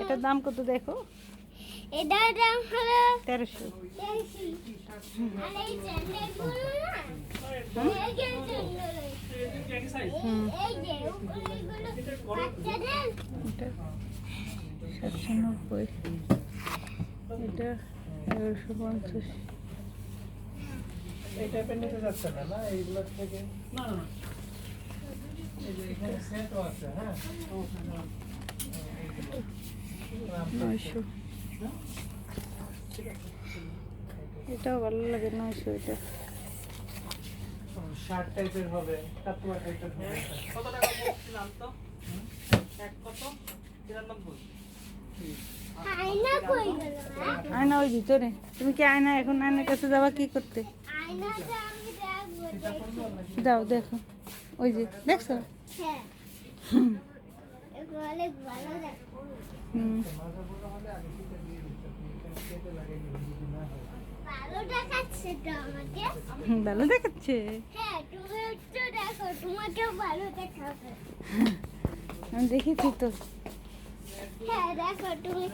এটার দাম কত দেখো? এটার দাম হলো 1300। 1300। আর এই স্যান্ডেলগুলো না, এই যে স্যান্ডেল, এই যে ওগুলো বাচ্চাদের। এটা 790, এটা 1150। এই টাইপের নিতে যাচ্ছে না না এইগুলো থেকে? না না না, এই যে এখানে সেটও আছে। হ্যাঁ 900। এটাও ভালো লাগে 900। এটা শার্ট টাইপের হবে, কাতুয়া টাইপের হবে। কত টাকা বলছিলাম তো? এক কত? 93। আয়না কই গেল? আয়না ওই ভিতরে। তুমি কি আয়না এখন আয়নার কাছে যাবা কি করতে? আয়নাটা আমি দেখবো। দাও দেখো, ওই যে দেখছো? হ্যাঁ, এগুলো অনেক ভালো দেখো। হুম, ভালো দেখাচ্ছে তো আমাকে। ভালো দেখাচ্ছে। হ্যাঁ, তুমি একটু দেখো, তোমাকেও ভালো দেখাবে। আমি দেখেছি তো। হ্যাঁ, দেখো তুমি।